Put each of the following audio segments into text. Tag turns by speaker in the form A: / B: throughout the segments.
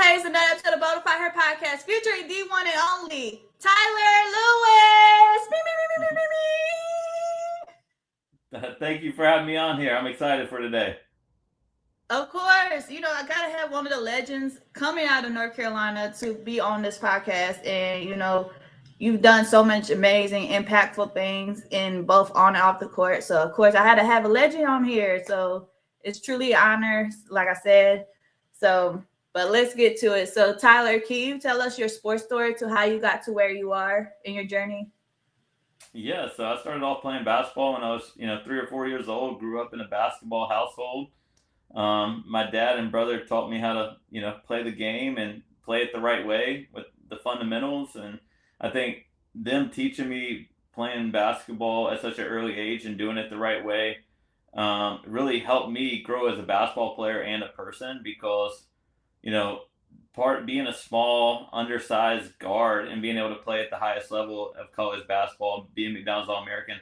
A: Hayes, and that to the Bonafide podcast featuring the one and only Tyler Lewis.
B: Thank you for having me on here. I'm excited for today.
A: Of course, I gotta have one of the legends coming out of North Carolina to be on this podcast, and you've done so much amazing, impactful things in both on and off the court. So of course, I had to have a legend on here. So it's truly an honor, like I said. So, but let's get to it. So Tyler, can you tell us your sports story to how you got to where you are in your journey?
B: Yeah, so I started off playing basketball when I was, 3 or 4 years old. Grew up in a basketball household. My dad and brother taught me how to, play the game and play it the right way with the fundamentals. And I think them teaching me playing basketball at such an early age and doing it the right way really helped me grow as a basketball player and a person because, you know, part being a small, undersized guard and being able to play at the highest level of college basketball, being McDonald's All American,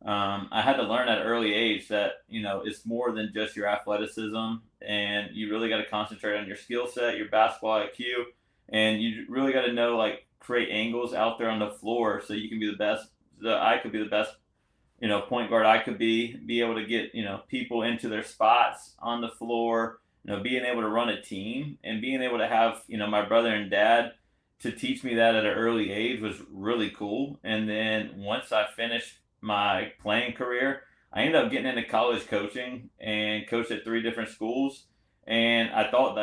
B: I had to learn at an early age that it's more than just your athleticism, and you really got to concentrate on your skill set, your basketball IQ, and you really got to know like create angles out there on the floor so you can be the best. So I could be the best, point guard I could be able to get people into their spots on the floor. Being able to run a team and being able to have my brother and dad to teach me that at an early age was really cool. And then once I finished my playing career, I ended up getting into college coaching and coached at 3 different schools. And I thought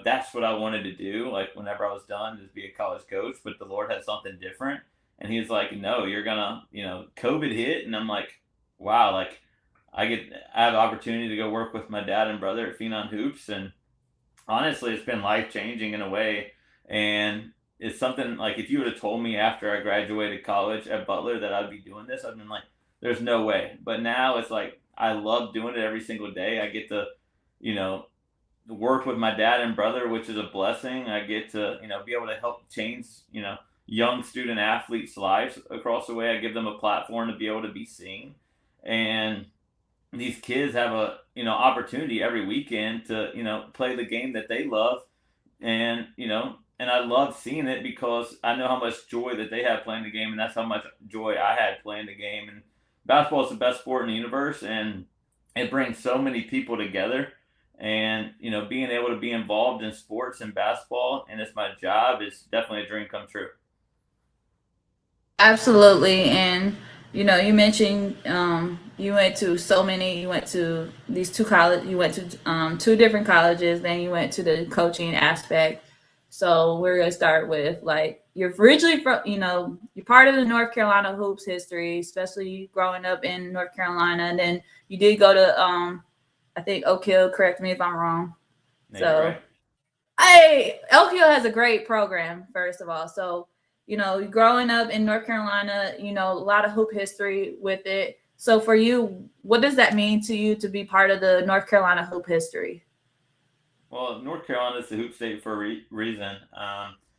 B: that's what I wanted to do. Like whenever I was done, just be a college coach. But the Lord had something different, and He's like, no, you're gonna, COVID hit, and I'm like, wow, like I have the opportunity to go work with my dad and brother at Phenon Hoops, and honestly, it's been life changing in a way. And it's something like if you would have told me after I graduated college at Butler that I'd be doing this, I'd been like, there's no way. But now it's like I love doing it every single day. I get to, you know, work with my dad and brother, which is a blessing. I get to, be able to help change, young student athletes' lives across the way. I give them a platform to be able to be seen. And these kids have a opportunity every weekend to play the game that they love, and and I love seeing it because I know how much joy that they have playing the game, and that's how much joy I had playing the game. And basketball is the best sport in the universe, and it brings so many people together. And being able to be involved in sports and basketball and it's my job is definitely a dream come true.
A: Absolutely. And you mentioned you went to you went to these two college, you went to two different colleges, then you went to the coaching aspect. So we're gonna start with like you're originally from, you're part of the North Carolina hoops history, especially growing up in North Carolina, and then you did go to I think Oak Hill. Correct me if I'm wrong.
B: No, you're
A: So
B: right.
A: Elk Hill has a great program, first of all. So, growing up in North Carolina, a lot of hoop history with it. So for you, what does that mean to you to be part of the North Carolina hoop history?
B: Well, North Carolina is the hoop state for a reason.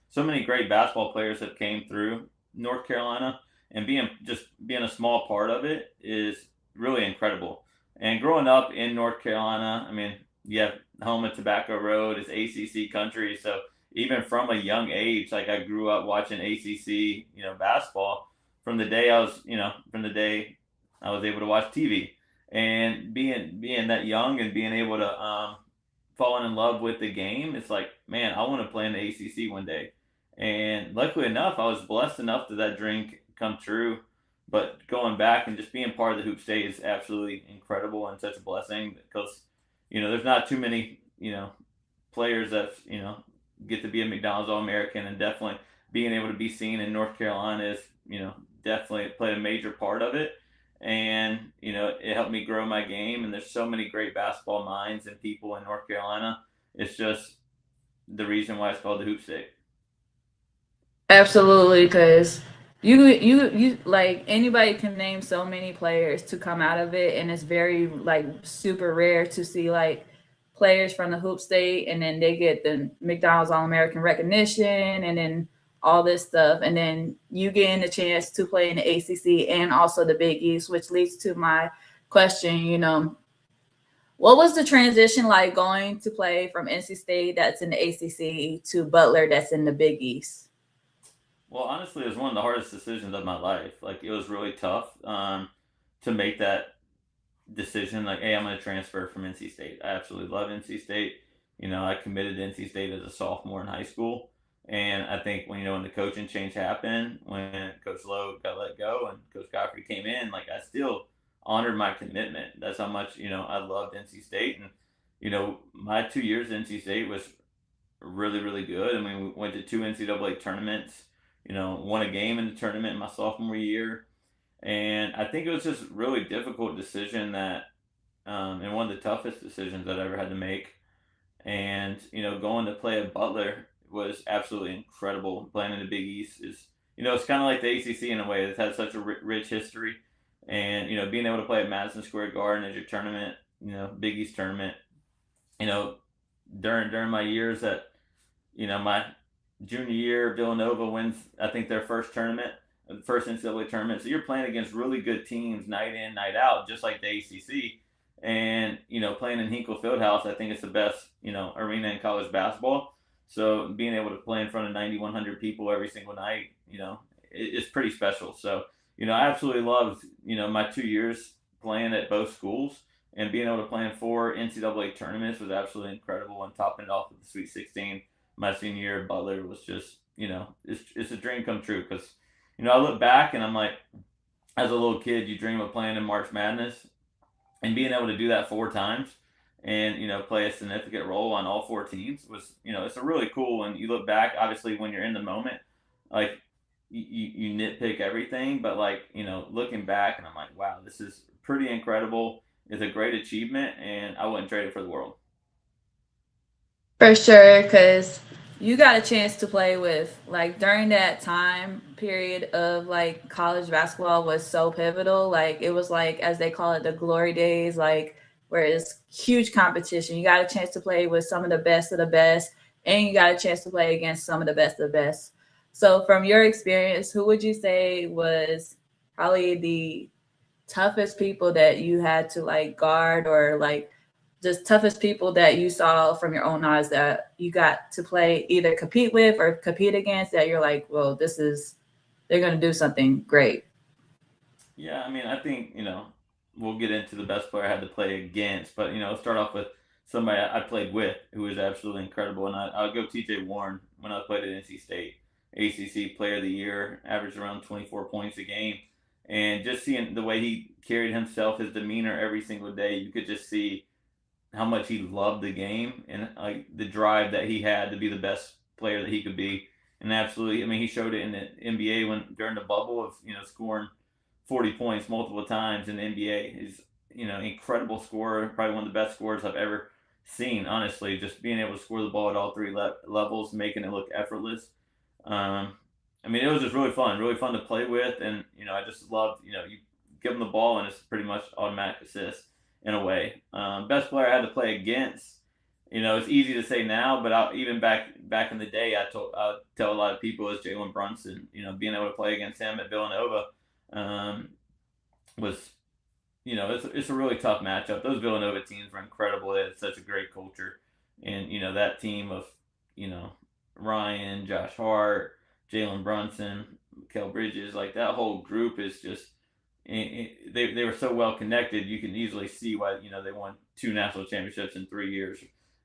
B: So many great basketball players have came through North Carolina, and being a small part of it is really incredible. And growing up in North Carolina, I mean, you have home of Tobacco Road, it's ACC country, so even from a young age, like I grew up watching ACC, basketball from the day I was able to watch TV, and being that young and being able to fallen in love with the game, it's like, man, I want to play in the ACC one day. And luckily enough, I was blessed enough that dream come true. But going back and just being part of the hoop state is absolutely incredible and such a blessing because, there's not too many, players that, get to be a McDonald's All American, and definitely being able to be seen in North Carolina is, definitely played a major part of it. And it helped me grow my game. And there's so many great basketball minds and people in North Carolina. It's just the reason why it's called the Hoop State.
A: Absolutely, because you like anybody can name so many players to come out of it, and it's very like super rare to see like players from the hoop state, and then they get the McDonald's All American recognition, and then all this stuff, and then you getting a chance to play in the ACC and also the Big East, which leads to my question. What was the transition like going to play from NC State that's in the ACC to Butler that's in the Big East?
B: Well, honestly, it was one of the hardest decisions of my life. Like, it was really tough to make that decision. Like, hey, I'm going to transfer from NC State. I absolutely love NC State. I committed to NC State as a sophomore in high school. And I think when the coaching change happened, when Coach Lowe got let go and Coach Godfrey came in, like, I still honored my commitment. That's how much I loved NC State. And my 2 years at NC State was really, really good. I mean, we went to two NCAA tournaments. Won a game in the tournament in my sophomore year, and I think it was just a really difficult decision and one of the toughest decisions that I ever had to make. And going to play at Butler was absolutely incredible. Playing in the Big East it's kind of like the ACC in a way. It's had such a rich history, and being able to play at Madison Square Garden as your tournament, Big East tournament. You know, during my years at my junior year, Villanova wins, I think, their first tournament, first NCAA tournament. So you're playing against really good teams night in, night out, just like the ACC. And playing in Hinkle Fieldhouse, I think it's the best arena in college basketball. So being able to play in front of 9,100 people every single night, it's pretty special. So I absolutely loved my 2 years playing at both schools, and being able to play in four NCAA tournaments was absolutely incredible. And topping it off with the Sweet 16 my senior year at Butler was just it's a dream come true. Because I look back and I'm like, as a little kid, you dream of playing in March Madness, and being able to do that four times and play a significant role on all four teams was it's a really cool. And you look back, obviously, when you're in the moment, like you nitpick everything, but like looking back, and I'm like, wow, this is pretty incredible. It's a great achievement, and I wouldn't trade it for the world.
A: For sure, because you got a chance to play with, like, during that time period of like college basketball was so pivotal. Like, it was like, as they call it, the glory days, like where it's huge competition. You got a chance to play with some of the best, and you got a chance to play against some of the best of the best. So, from your experience, who would you say was probably the toughest people that you had to like guard, or like just toughest people that you saw from your own eyes that you got to play, either compete with or compete against, that you're like, well, this is, they're going to do something great?
B: Yeah, I mean, I think we'll get into the best player I had to play against, but start off with somebody I played with who was absolutely incredible, and I'll go T.J. Warren when I played at NC State, ACC Player of the Year, averaged around 24 points a game, and just seeing the way he carried himself, his demeanor every single day, you could just see how much he loved the game, and like the drive that he had to be the best player that he could be. And absolutely, I mean, he showed it in the NBA when during the bubble of scoring 40 points multiple times in the NBA. He's incredible scorer, probably one of the best scorers I've ever seen. Honestly, just being able to score the ball at all three levels, making it look effortless. Um, I mean, it was just really fun to play with, and I just loved you give him the ball and it's pretty much automatic assist in a way. Best player I had to play against. It's easy to say now, but even back in the day, I tell a lot of people is Jalen Brunson. Being able to play against him at Villanova um, was it's a really tough matchup. Those Villanova teams were incredible. They had such a great culture, and that team of you know Ryan, Josh Hart, Jalen Brunson, Kel Bridges, like that whole group is just they were so well connected. You can easily see why they won two national championships in 3 years.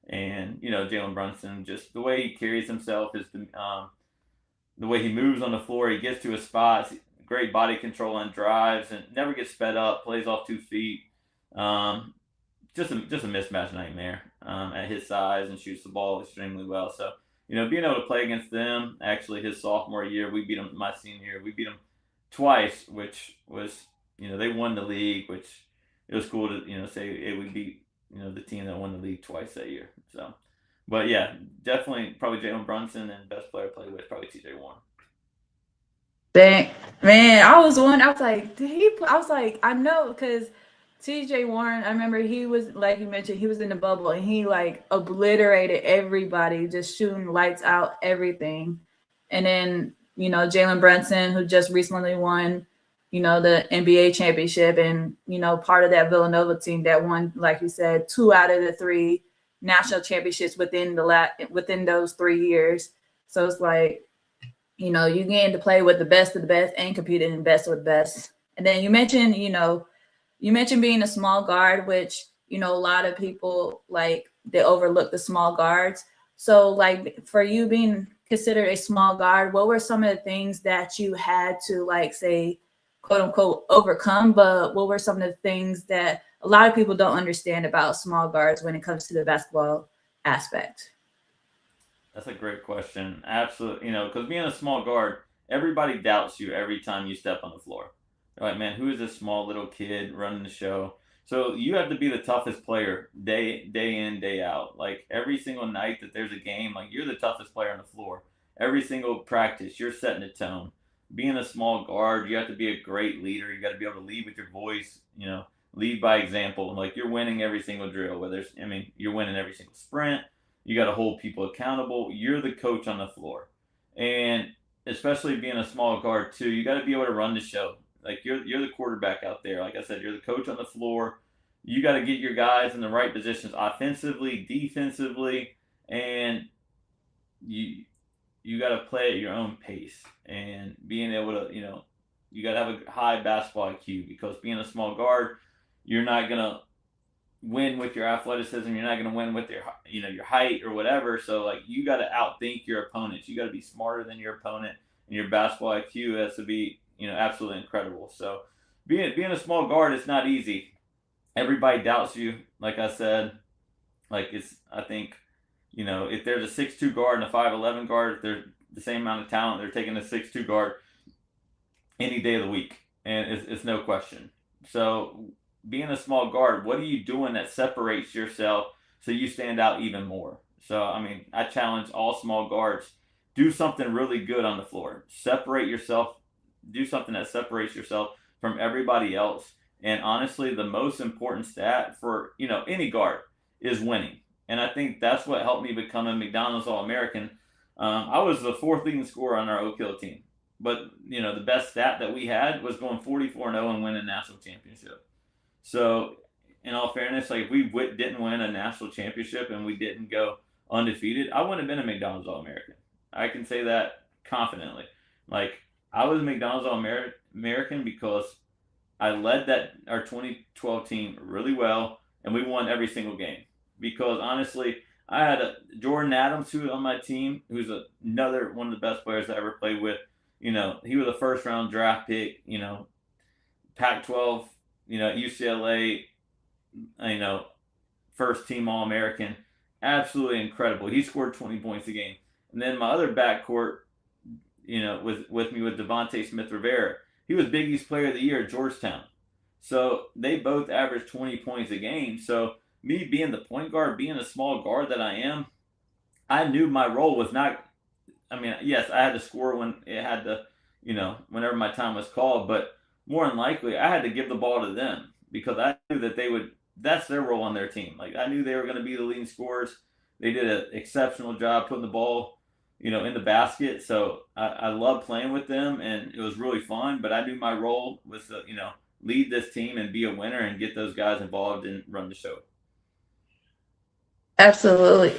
B: And Jalen Brunson, just the way he carries himself, the way he moves on the floor, he gets to his spots, great body control and drives, and never gets sped up, plays off 2 feet. Um, just a mismatch nightmare at his size, and shoots the ball extremely well. So being able to play against them, actually his sophomore year, we beat them. My senior year, we beat them twice, which was they won the league, which it was cool to say it would beat the team that won the league twice that year. So, but yeah, definitely probably Jalen Brunson, and best player I played with probably T.J. Warren.
A: Dang, man, I was one. I was like, did he? I was like, I know, because T.J. Warren. I remember he was, like you mentioned, he was in the bubble and he like obliterated everybody, just shooting lights out everything. And then Jalen Brunson, who just recently won, the NBA championship, and part of that Villanova team that won, like you said, 2 out of the 3 national championships within those 3 years. So it's like, you getting to play with the best of the best and competing in the best of the best. And then you mentioned being a small guard, which a lot of people like they overlook the small guards. So like for you being considered a small guard, what were some of the things that you had to like say, quote unquote, overcome? But what were some of the things that a lot of people don't understand about small guards when it comes to the basketball aspect?
B: That's a great question. Absolutely, because being a small guard, everybody doubts you every time you step on the floor. They're like, man, who is this small little kid running the show? So you have to be the toughest player day in, day out. Like every single night that there's a game, like you're the toughest player on the floor. Every single practice, you're setting a tone. Being a small guard, you have to be a great leader. You got to be able to lead with your voice. Lead by example. Like you're winning every single drill. You're winning every single sprint. You got to hold people accountable. You're the coach on the floor, and especially being a small guard too, you got to be able to run the show. Like you're the quarterback out there. Like I said, you're the coach on the floor. You got to get your guys in the right positions, offensively, defensively, and you you got to play at your own pace. And being able to, you got to have a high basketball IQ, because being a small guard, you're not gonna win with your athleticism. You're not going to win with your height or whatever. So like you got to outthink your opponents. You got to be smarter than your opponent, and your basketball IQ has to be absolutely incredible. So being a small guard, it's not easy. Everybody doubts you. Like I said, like I think if there's a 6'2" guard and a 5'11" guard, if they're the same amount of talent, they're taking a 6'2" guard any day of the week, and it's no question. So being a small guard, what are you doing that separates yourself so you stand out even more? So I challenge all small guards: do something really good on the floor. Separate yourself. Do something that separates yourself from everybody else. And honestly, the most important stat for any guard is winning. And I think that's what helped me become a McDonald's All American. I was the 4th leading scorer on our Oak Hill team, but the best stat that we had was going 44-0 and winning a national championship. So, in all fairness, like if we didn't win a national championship and we didn't go undefeated, I wouldn't have been a McDonald's All American. I can say that confidently. Like I was a McDonald's All American because I led our 2012 team really well, and we won every single game. Because honestly, I had Jordan Adams, who was on my team, who's another one of the best players I ever played with. He was a first round draft pick. Pac-12, UCLA, first team All American, absolutely incredible. He scored 20 points a game. And then my other backcourt, was with me with Devontae Smith Rivera. He was Big East Player of the Year at Georgetown. So they both averaged 20 points a game. So me being the point guard, being a small guard that I am, I knew my role was not. Yes, I had to score when it had to, whenever my time was called. But more than likely, I had to give the ball to them, because I knew that they would. That's their role on their team. Like I knew they were going to be the leading scorers. They did an exceptional job putting the ball, in the basket. So I loved playing with them, and it was really fun. But I knew my role was to, lead this team and be a winner and get those guys involved and run the show.
A: Absolutely.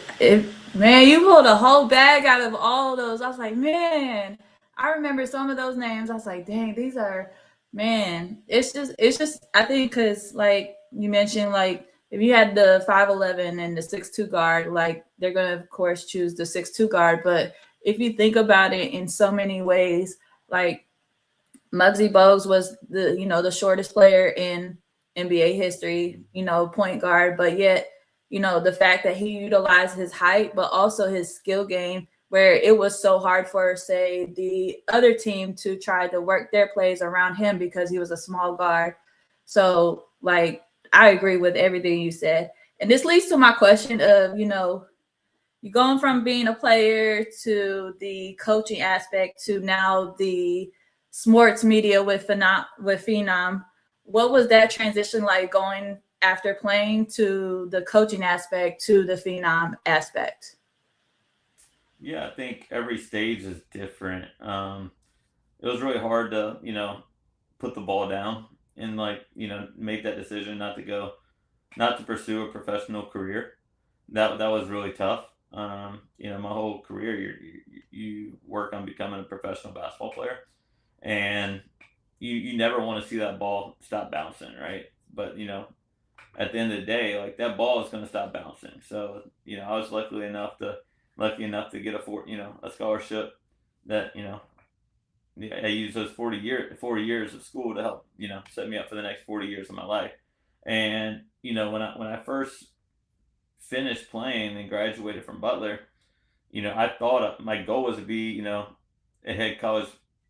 A: Man, you pulled a whole bag out of all those. I was like, man, I remember some of those names. I was like, dang, these are, man. It's just. I think because like you mentioned, like if you had the 5'11" and the 6'2" guard, like they're gonna of course choose the 6'2" guard. But if you think about it in so many ways, like Muggsy Bogues was the shortest player in NBA history, point guard, but yet, the fact that he utilized his height, but also his skill game, where it was so hard for, say, the other team to try to work their plays around him because he was a small guard. So, like, I agree with everything you said. And this leads to my question of, you're going from being a player to the coaching aspect to now the sports media with Phenom. What was that transition like, going after playing to the coaching aspect to the Phenom aspect?
B: Yeah, I think every stage is different. It was really hard to put the ball down and like make that decision not to pursue a professional career. That was really tough. My whole career you work on becoming a professional basketball player, and you never want to see that ball stop bouncing, right? But at the end of the day, like that ball is going to stop bouncing. So I was lucky enough to get a scholarship that I used those 40 years of school to help set me up for the next 40 years of my life. And when I first finished playing and graduated from Butler, I thought my goal was to be a head college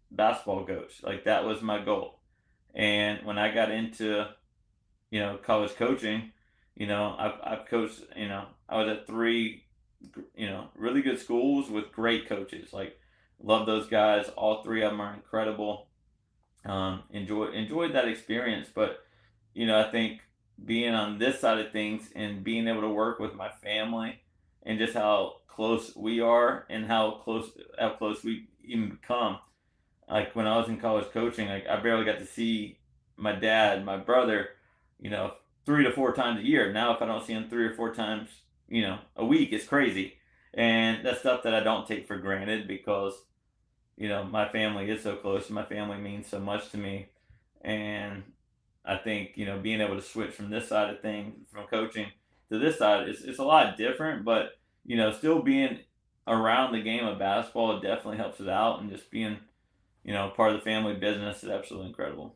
B: basketball coach. Like that was my goal. And when I got into college coaching, I've coached. I was at three really good schools with great coaches. Like love those guys. All three of them are incredible. Enjoyed that experience, but I think being on this side of things and being able to work with my family and just how close we are and how close we even become. Like when I was in college coaching, like I barely got to see my dad, my brother, you know, 3 to 4 times a year. Now if I don't see him 3 or 4 times, a week, it's crazy. And that's stuff that I don't take for granted because my family is so close. My family means so much to me, and I think being able to switch from this side of things, from coaching to this side, it's a lot different. But still being around the game of basketball, it definitely helps it out, and just being part of the family business is absolutely incredible.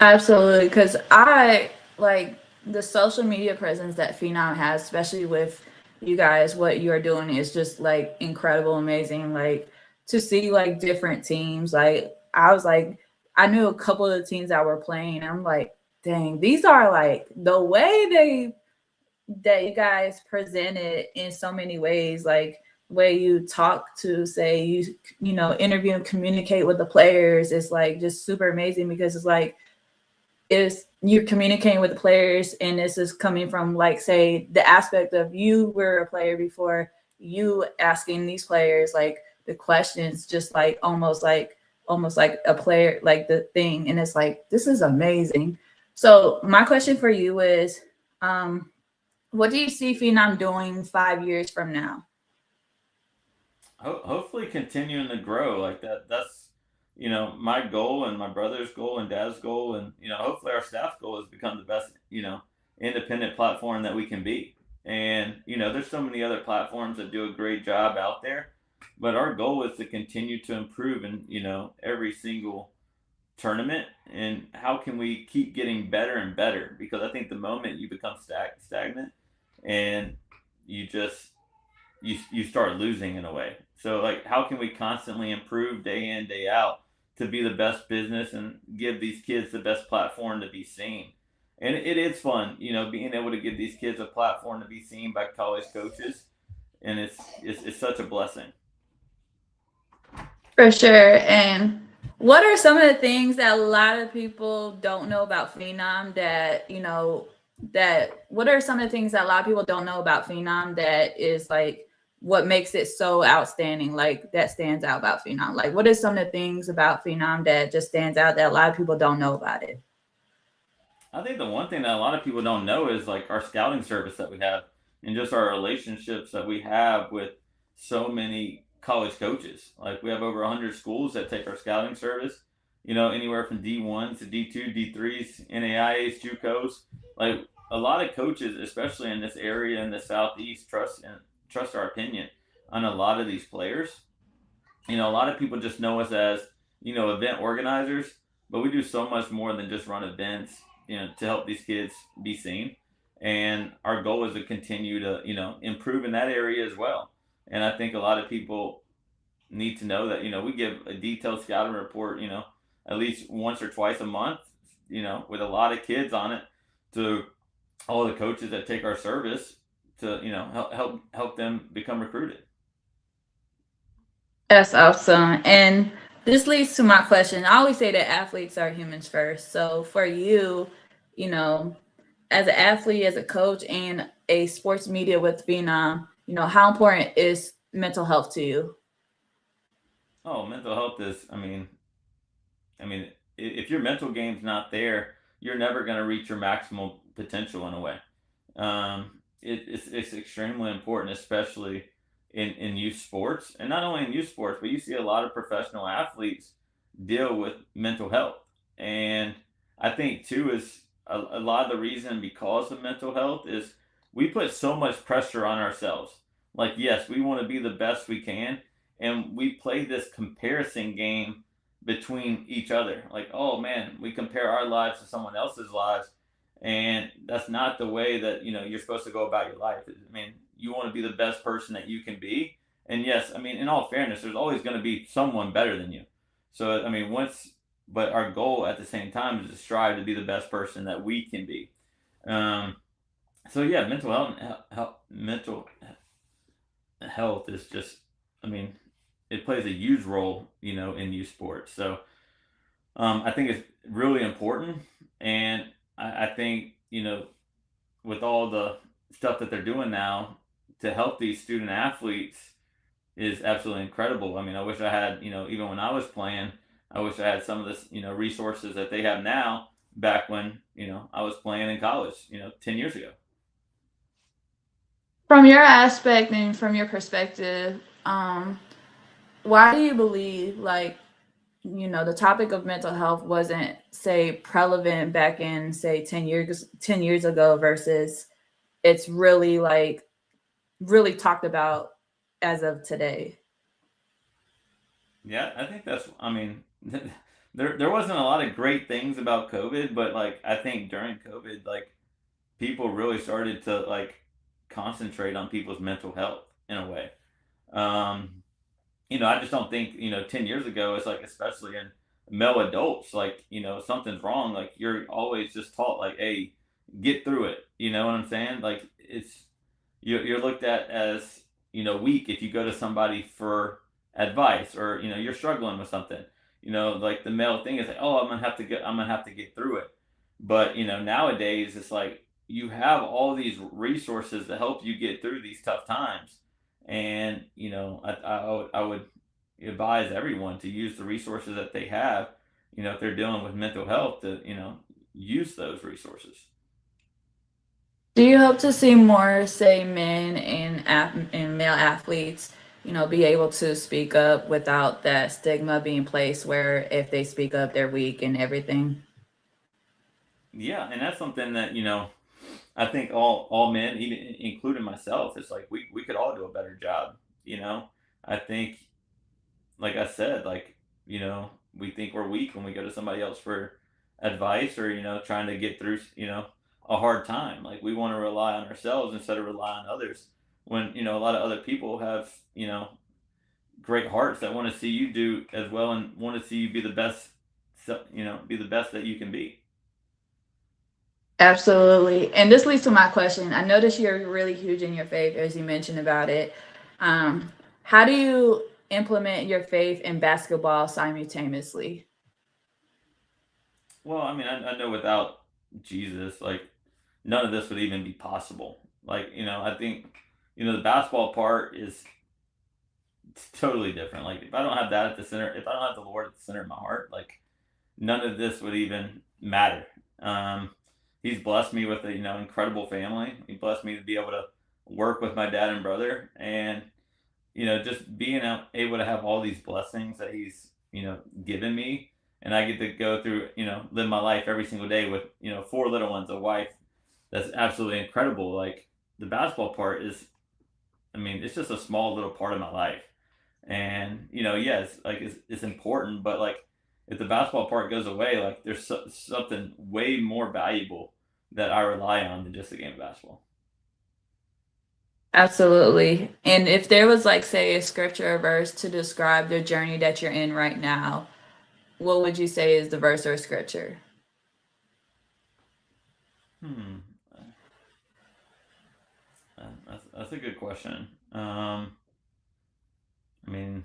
A: Absolutely, because I like the social media presence that Phenom has, especially with you guys. What you're doing is just like incredible, amazing. Like to see like different teams. Like I was like, I knew a couple of the teams that were playing. I'm like, dang, these are like the way they that you guys present it in so many ways. Like way you talk to say you interview and communicate with the players is like just super amazing because it's like is you're communicating with the players and this is coming from like say the aspect of you were a player before you asking these players like the questions just like almost like a player like the thing and it's like this is amazing. So my question for you is um what do you see Phenom doing 5 years from now?
B: Hopefully continuing to grow like that. That's my goal and my brother's goal and dad's goal, and hopefully our staff goal is become the best independent platform that we can be. And there's so many other platforms that do a great job out there, but our goal is to continue to improve in every single tournament. And how can we keep getting better and better? Because I think the moment you become stagnant and you just you start losing in a way. So like, how can we constantly improve day in day out to be the best business and give these kids the best platform to be seen? And it is fun, being able to give these kids a platform to be seen by college coaches, and it's such a blessing.
A: For sure. And what are some of the things that a lot of people don't know about Phenom that what are some of the things that a lot of people don't know about Phenom that is like what makes it so outstanding, like that stands out about Phenom? Like what are some of the things about Phenom that just stands out that a lot of people don't know about it?
B: I think the one thing that a lot of people don't know is like our scouting service that we have, and just our relationships that we have with so many college coaches. Like we have over 100 schools that take our scouting service. Anywhere from D1s to D2, D3s, NAIAs, JUCOs. Like a lot of coaches, especially in this area in the southeast, trust our opinion on a lot of these players. A lot of people just know us as event organizers, but we do so much more than just run events to help these kids be seen. And our goal is to continue to improve in that area as well. And I think a lot of people need to know that we give a detailed scouting report at least once or twice a month, with a lot of kids on it, to all the coaches that take our service to help them become recruited.
A: That's awesome. And this leads to my question. I always say that athletes are humans first. So for you, you know, as an athlete, as a coach, and a sports media with Phenom, how important is mental health to you?
B: Oh, mental health is. I mean, if your mental game's not there, you're never going to reach your maximal potential in a way. It's extremely important, especially in youth sports, and not only in youth sports, but you see a lot of professional athletes deal with mental health, and I think too is a lot of the reason because of mental health is we put so much pressure on ourselves. Like, yes, we want to be the best we can, and we play this comparison game between each other. Like, oh man, we compare our lives to someone else's lives, and that's not the way that you're supposed to go about your life. I mean, you want to be the best person that you can be, and yes, I mean, in all fairness, there's always going to be someone better than you. So I mean, but our goal at the same time is to strive to be the best person that we can be. Um, so yeah, mental health is just, I mean, it plays a huge role, in youth sports. So I think it's really important, and I think with all the stuff that they're doing now to help these student athletes is absolutely incredible. I mean, I wish I had, even when I was playing, I wish I had some of this, resources that they have now back when, I was playing in college, 10 years ago.
A: From your aspect and from your perspective, why do you believe like the topic of mental health wasn't say prevalent back in say 10 years ago versus it's really like really talked about as of today?
B: Yeah, I think I mean, there wasn't a lot of great things about COVID, but like, I think during COVID, like, people really started to like concentrate on people's mental health in a way. Um, I just don't think 10 years ago it's like, especially in male adults, like something's wrong. Like, you're always just taught like, hey, get through it. You know what I'm saying? Like, you're looked at as weak if you go to somebody for advice, or you're struggling with something. Like, the male thing is like, oh, I'm gonna have to get through it. But nowadays it's like you have all these resources to help you get through these tough times, and I would advise everyone to use the resources that they have. If they're dealing with mental health, to use those resources.
A: Do you hope to see more, say, men and male athletes, be able to speak up without that stigma being placed where if they speak up, they're weak and everything?
B: Yeah, and that's something that I think all men, even including myself, it's like we could all do a better job. You know, I think, like I said, like we think we're weak when we go to somebody else for advice, or trying to get through a hard time. Like, we want to rely on ourselves instead of rely on others. When a lot of other people have great hearts that want to see you do as well, and want to see you be the best, be the best that you can be.
A: Absolutely. And this leads to my question. I notice you're really huge in your faith, as you mentioned about it. How do you implement your faith in basketball simultaneously?
B: Well, I mean, I know without Jesus, like, none of this would even be possible. Like, I think, the basketball part is totally different. Like, if I don't have that at the center, if I don't have the Lord at the center of my heart, like, none of this would even matter. Um, he's blessed me with a, incredible family. He blessed me to be able to work with my dad and brother, and just being able to have all these blessings that he's given me, and I get to go through, live my life every single day with four little ones, a wife that's absolutely incredible. Like, the basketball part is, I mean, it's just a small little part of my life, and yes, like, it's important, but like, if the basketball part goes away, like, there's something way more valuable that I rely on than just a game of basketball.
A: Absolutely. And if there was like say a scripture or verse to describe the journey that you're in right now, what would you say is the verse or scripture?
B: Hmm, that's a good question. I mean,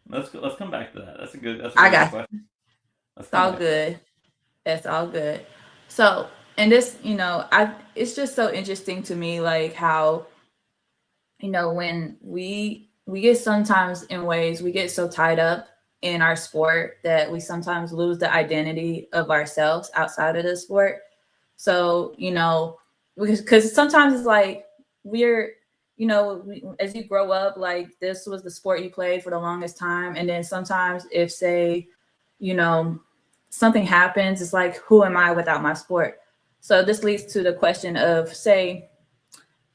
B: let's come back to that. That's a
A: I
B: really good
A: got
B: question. Let's
A: it's
B: come
A: all
B: back to that.
A: good. It's all good. So, and this, I it's just so interesting to me like how, when we get sometimes in ways we get so tied up in our sport that we sometimes lose the identity of ourselves outside of the sport. So, because sometimes it's like we're, as you grow up, like this was the sport you played for the longest time. And then sometimes if, say, you know, something happens, it's like, who am I without my sport? So this leads to the question of, say,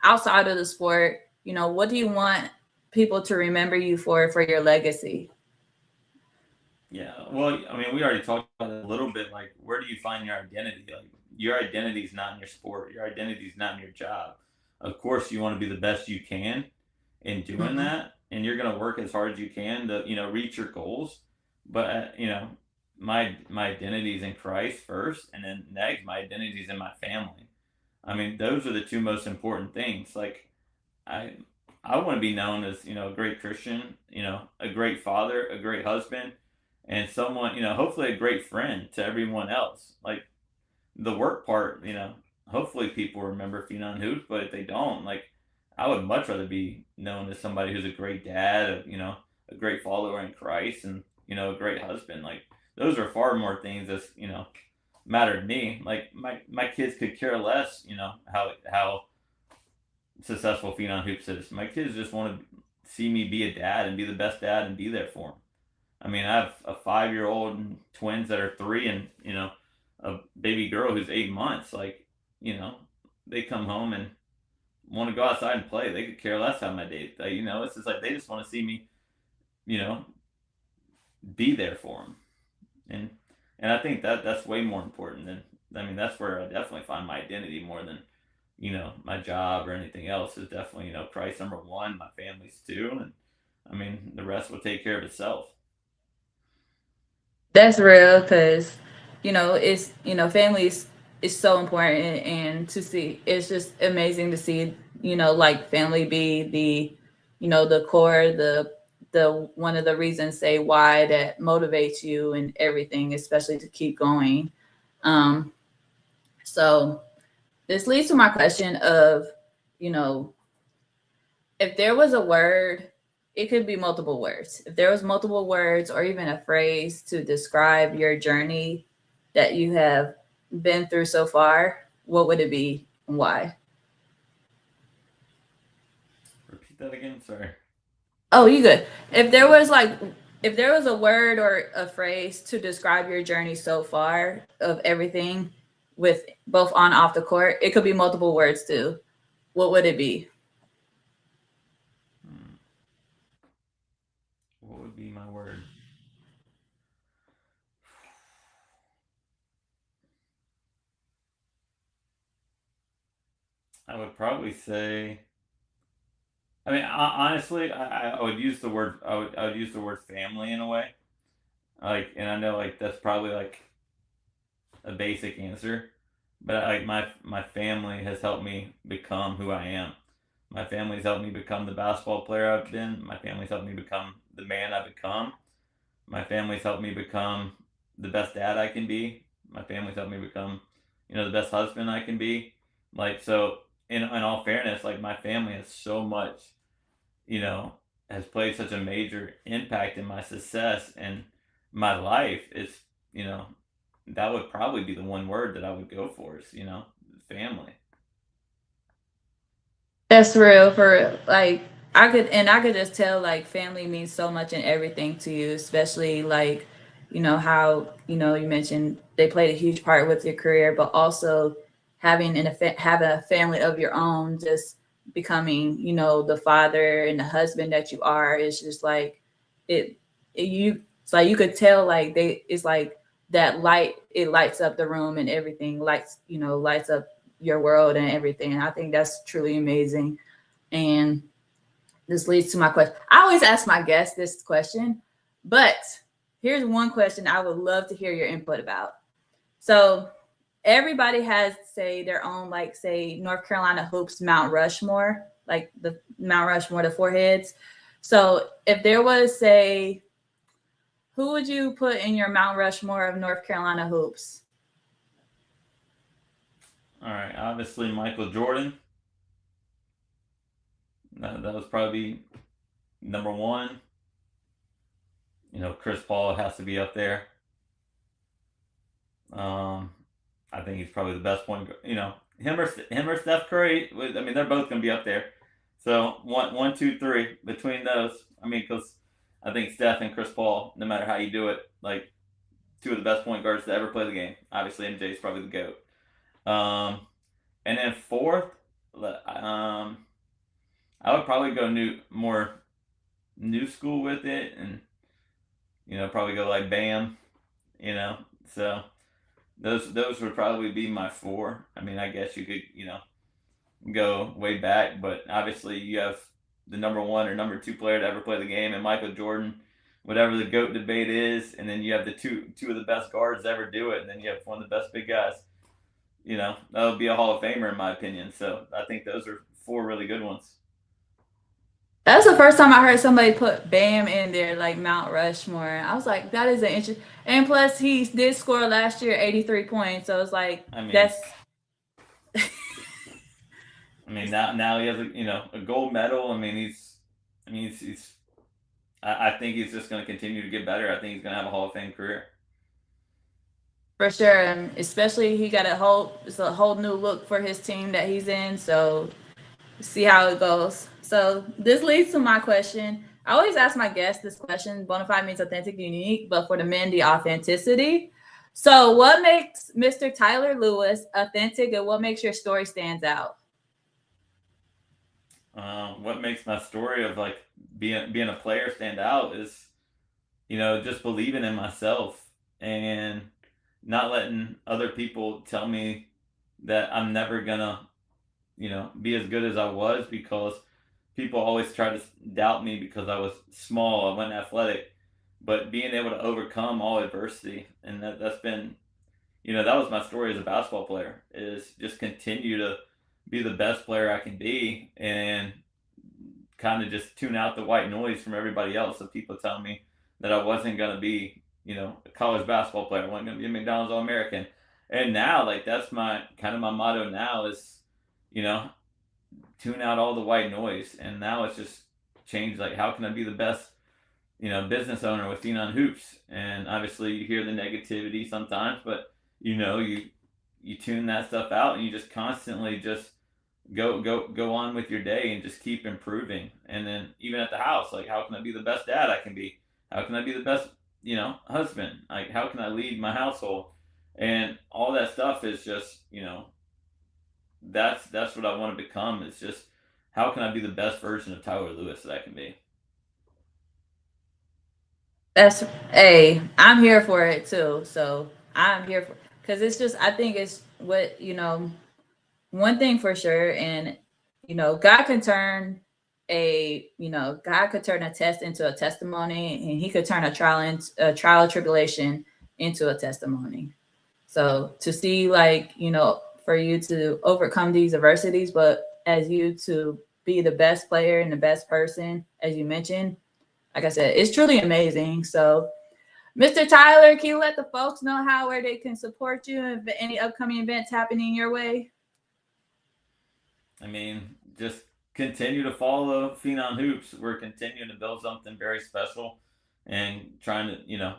A: outside of the sport, what do you want people to remember you for your legacy?
B: Yeah, well, I mean, we already talked about it a little bit. Like, where do you find your identity? Like, your identity is not in your sport. Your identity is not in your job. Of course, you want to be the best you can in doing
A: Mm-hmm.
B: that, and you're going to work as hard as you can to, reach your goals. But my identity is in Christ first, and then next, my identity is in my family. I mean, those are the two most important things. Like, I I want to be known as a great Christian, a great father, a great husband, and someone hopefully a great friend to everyone else. Like the work part, hopefully people remember Phenon Hoops, but if they don't, like I would much rather be known as somebody who's a great dad, a great follower in Christ, and a great husband. Like those are far more things that matter to me. Like my kids could care less, how successful Phenom Hoops is. My kids just want to see me be a dad and be the best dad and be there for them. I mean, I have a 5 year old and twins that are three, and a baby girl who's 8 months. Like, they come home and want to go outside and play. They could care less how my day. It's just like they just want to see me, you know, be there for them, and I think that's way more important than. I mean, that's where I definitely find my identity more than my job or anything else. Is definitely Christ number one, my family's two, and I mean the rest will take care of itself.
A: That's real because, it's, family is so important. And to see, it's just amazing to see, like family be the core, the one of the reasons, say, why that motivates you and everything, especially to keep going. Um, so this leads to my question of, you know, if there was a word, it could be multiple words. If there was multiple words or even a phrase to describe your journey that you have been through so far, what would it be and why?
B: Repeat that again. Sorry.
A: Oh, you good. If there was like if there was a word or a phrase to describe your journey so far of everything with both on and off the court, it could be multiple words too. What would it be?
B: Hmm. What would be my word? I would probably say. I mean, honestly, I would use the word. I would use the word family in a way. Like, and I know like that's probably like a basic answer, but like my family has helped me become who I am. My family's helped me become the basketball player I've been. My family's helped me become the man I've become. My family's helped me become the best dad I can be. My family's helped me become, the best husband I can be. Like so, in all fairness, like my family has so much, you know, has played such a major impact in my success and my life. It's you know, that would probably be the one word that I would go for is family.
A: That's real for real. Like I could just tell like family means so much in everything to you, especially like, how, you mentioned they played a huge part with your career, but also having a family of your own, just becoming, the father and the husband that you are, is just like it, it's like you could tell like it's like that light, it lights up the room and everything, lights up your world and everything. And I think that's truly amazing. And this leads to my question. I always ask my guests this question, but here's one question I would love to hear your input about. So everybody has, say, their own, like, say, North Carolina hoops Mount Rushmore, like the Mount Rushmore, the four heads. So if there was, say, who would you put in your Mount Rushmore of North Carolina hoops?
B: All right, obviously Michael Jordan. That was probably number one. Chris Paul has to be up there. I think he's probably the best point. Him or Steph Curry. I mean, they're both going to be up there. So one, two, three between those. I mean, because I think Steph and Chris Paul, no matter how you do it, like two of the best point guards to ever play the game. Obviously, MJ's probably the GOAT. And then fourth, I would probably go more new school with it, and probably go like Bam. So those would probably be my four. I mean, I guess you could go way back, but obviously you have the number one or number two player to ever play the game, and Michael Jordan, whatever the GOAT debate is, and then you have the two of the best guards to ever do it, and then you have one of the best big guys. That would be a Hall of Famer in my opinion. So I think those are four really good ones.
A: That's the first time I heard somebody put Bam in there, like Mount Rushmore. I was like, that is an interesting. And plus, he did score last year 83 points. So it's like, that's.
B: I mean, now he has a gold medal. I mean, he's. I think he's just going to continue to get better. I think he's going to have a Hall of Fame career.
A: For sure, and especially he got it's a whole new look for his team that he's in. So see how it goes. So this leads to my question. I always ask my guests this question. Bonafide means authentic, unique, but for the men, the authenticity. So what makes Mr. Tyler Lewis authentic, and what makes your story stands out?
B: What makes my story of like being a player stand out is, just believing in myself and not letting other people tell me that I'm never gonna, be as good as I was, because people always try to doubt me because I was small, I wasn't athletic, but being able to overcome all adversity, and that's been, that was my story as a basketball player, is just continue to be the best player I can be, and kind of just tune out the white noise from everybody else of people telling me that I wasn't going to be, a college basketball player, I wasn't going to be a McDonald's All-American. And now, like, that's my motto now is, tune out all the white noise. And now it's just changed, like, how can I be the best, business owner with Phenon Hoops? And obviously you hear the negativity sometimes, but, you tune that stuff out, and you just constantly just go on with your day and just keep improving. And then even at the house, like, how can I be the best dad I can be? How can I be the best, husband? Like, how can I lead my household? And all that stuff is just, that's what I want to become. It's just, how can I be the best version of Tyler Lewis that I can be?
A: I'm here for it too. So I'm here for, because it's just, I think it's what, one thing for sure. And, God can turn God could turn a test into a testimony, and he could turn a trial tribulation into a testimony. So to see, like, for you to overcome these adversities, but as you to be the best player and the best person, as you mentioned, like I said, it's truly amazing. So Mr. Tyler, can you let the folks know where they can support you and any upcoming events happening your way?
B: I mean, just continue to follow Phenon Hoops. We're continuing to build something very special and trying to,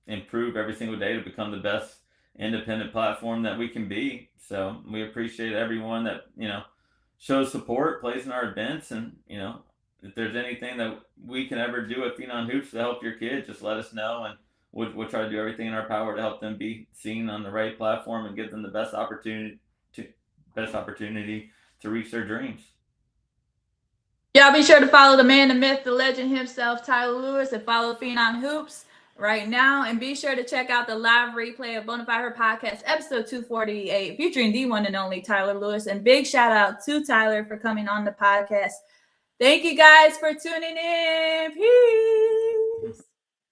B: improve every single day to become the best independent platform that we can be. So we appreciate everyone that, shows support, plays in our events, and, if there's anything that we can ever do at Phenon Hoops to help your kids, just let us know, and we'll try to do everything in our power to help them be seen on the right platform and give them the best opportunity to reach their dreams.
A: Y'all be sure to follow the man, the myth, the legend himself, Tyler Lewis, and follow Phenon Hoops right now. And be sure to check out the live replay of Bonafide Podcast, episode 248, featuring the one and only Tyler Lewis. And big shout out to Tyler for coming on the podcast. Thank you guys for tuning in. Peace.